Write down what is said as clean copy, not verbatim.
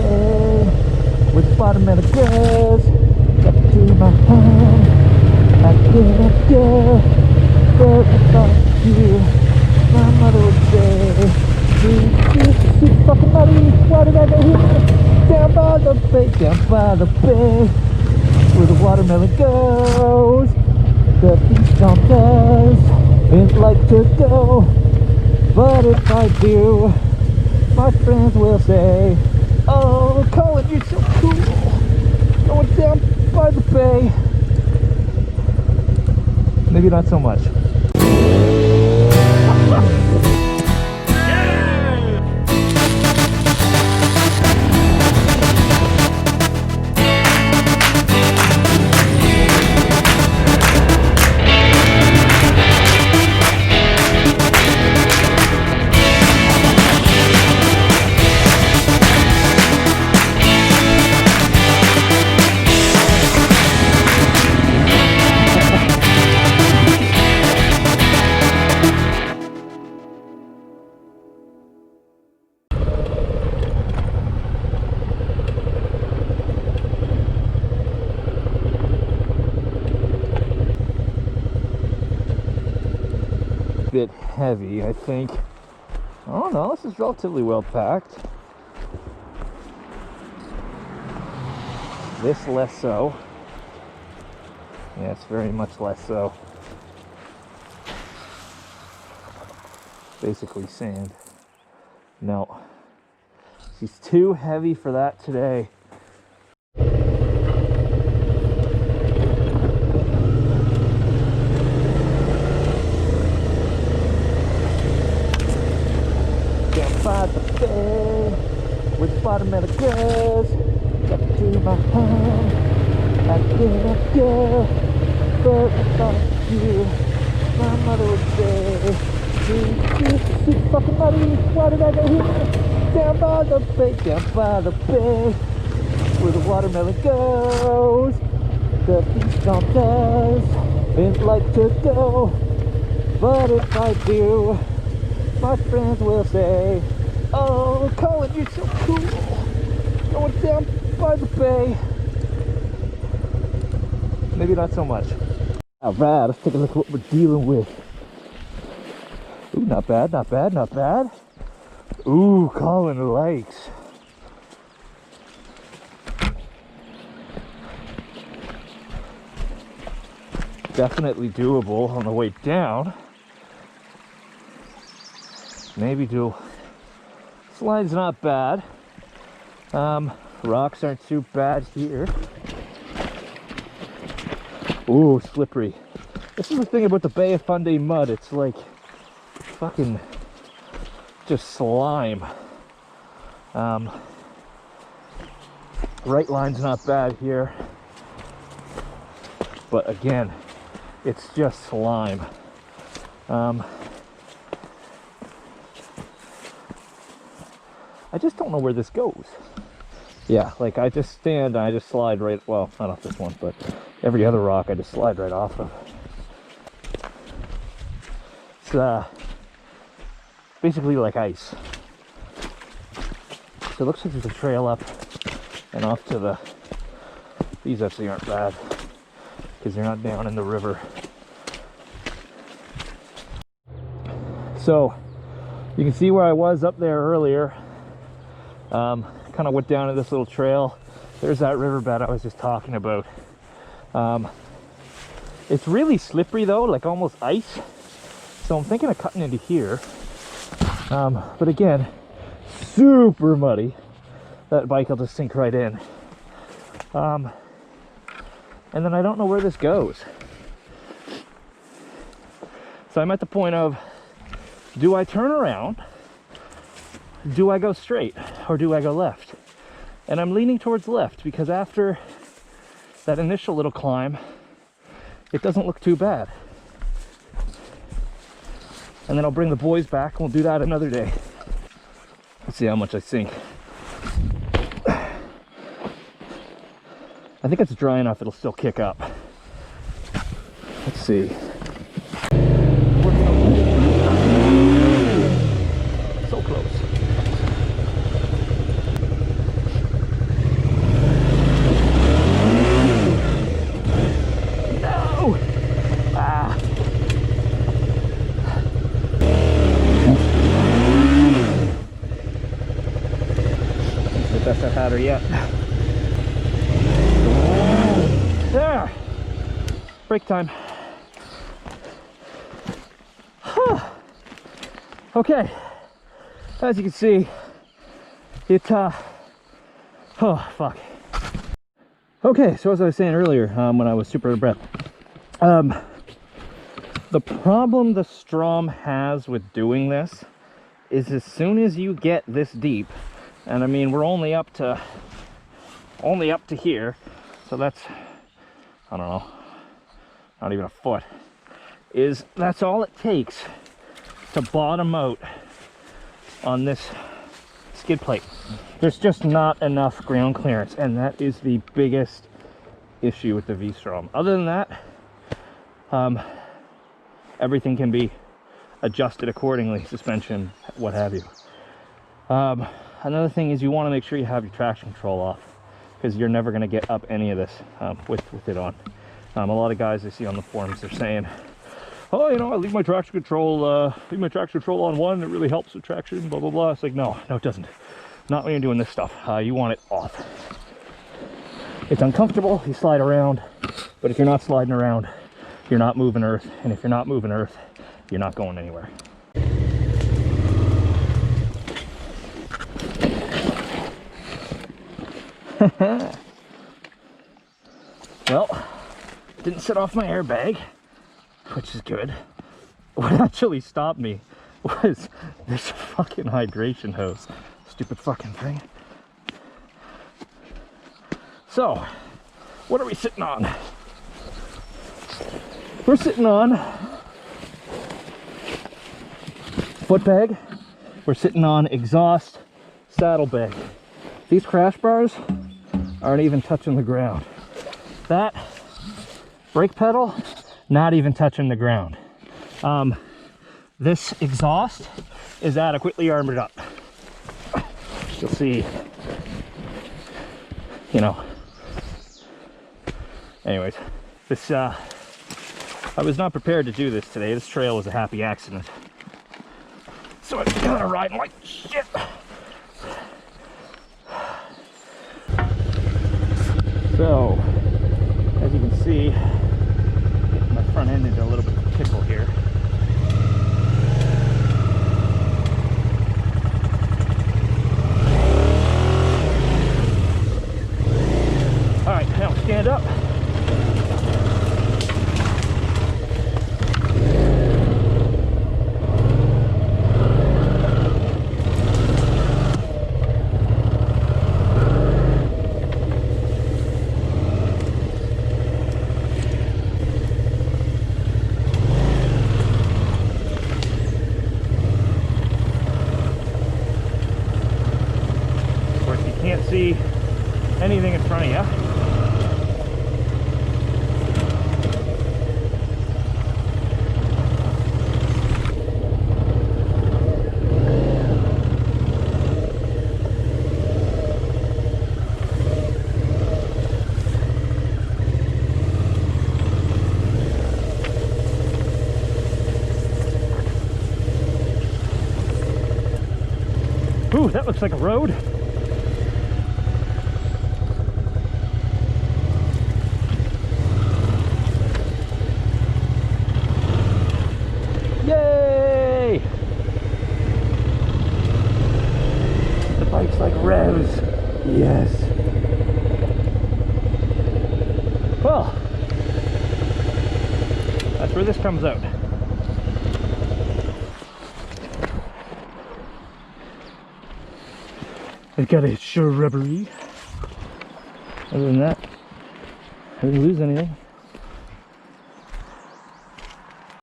bay with watermelon girls. Step to my home, I get up there, but without you, my mother would say, this is fucking nutty, why did I go here? Down by the bay, where the watermelon goes. The V-Strom does ain't like to go, but if I do, my friends will say, oh, Colin, you're so cool, going down by the bay. Maybe not so much. Bit heavy, I think. Oh no, this is relatively well packed. This less so. Yeah, it's very much less so. Basically sand. No, she's too heavy for that today. By the bay with watermelon girls. Step to my home, I get up there, but without you, my mother would say, this is fucking nutty, why did I go here? Down by the bay, where the watermelon goes. The V-Strom does ain't like to go, but if I do, my friends will say, oh, Colin, you're so cool, going down by the bay. Maybe not so much. Alright, let's take a look at what we're dealing with. Ooh, not bad, not bad, not bad. Ooh, Colin likes. Definitely doable on the way down. Maybe do. Slide's not bad. Rocks aren't too bad here. Ooh, slippery. This is the thing about the Bay of Fundy mud. It's like fucking just slime. Right line's not bad here, but again, it's just slime. I just don't know where this goes. Yeah, like I just stand and I just slide right, well, not off this one, but every other rock I just slide right off of. It's basically like ice. So it looks like there's a trail up and off to the, these actually aren't bad because they're not down in the river. So you can see where I was up there earlier. Kind of went down to this little trail. There's that riverbed I was just talking about. It's really slippery though, like almost ice. So I'm thinking of cutting into here. But again, super muddy. That bike will just sink right in. And then I don't know where this goes. So I'm at the point of, do I turn around? Do I go straight or do I go left? And I'm leaning towards left because after that initial little climb, it doesn't look too bad. And then I'll bring the boys back and we'll do that another day. Let's see how much I sink. I think it's dry enough, it'll still kick up. Let's see. So close. Best I've had her yet. There! Break time. Okay, as you can see, it, oh, fuck. Okay, so as I was saying earlier, when I was super out of breath, the problem the Strom has with doing this is as soon as you get this deep, and I mean, we're only up to here, so that's, I don't know, not even a foot, that's all it takes to bottom out on this skid plate. There's just not enough ground clearance, and that is the biggest issue with the V-Strom. Other than that, everything can be adjusted accordingly, suspension, what have you. Another thing is you want to make sure you have your traction control off, because you're never going to get up any of this with it on. A lot of guys I see on the forums, they're saying, oh, you know, I leave my traction control on one, it really helps with traction, blah blah blah. It's like, no, it doesn't. Not when you're doing this stuff. You want it off. It's uncomfortable, you slide around, but if you're not sliding around, you're not moving earth, and if you're not moving earth, you're not going anywhere. Well, didn't set off my airbag, which is good. What actually stopped me was this fucking hydration hose. Stupid fucking thing. So, what are we sitting on? We're sitting on foot bag. We're sitting on exhaust saddlebag. These crash bars aren't even touching the ground. That brake pedal, not even touching the ground. This exhaust is adequately armored up. You'll see, you know. Anyways, this, I was not prepared to do this today. This trail was a happy accident. So I'm kind of riding like shit. So, as you can see, getting my front end into a little bit of a pickle here. Alright, now stand up. Can't see anything in front of you. Ooh, that looks like a road. Yay! The bike's like revs. Yes. Well, that's where this comes out. It's got a sure rubbery. Other than that, I didn't lose anything.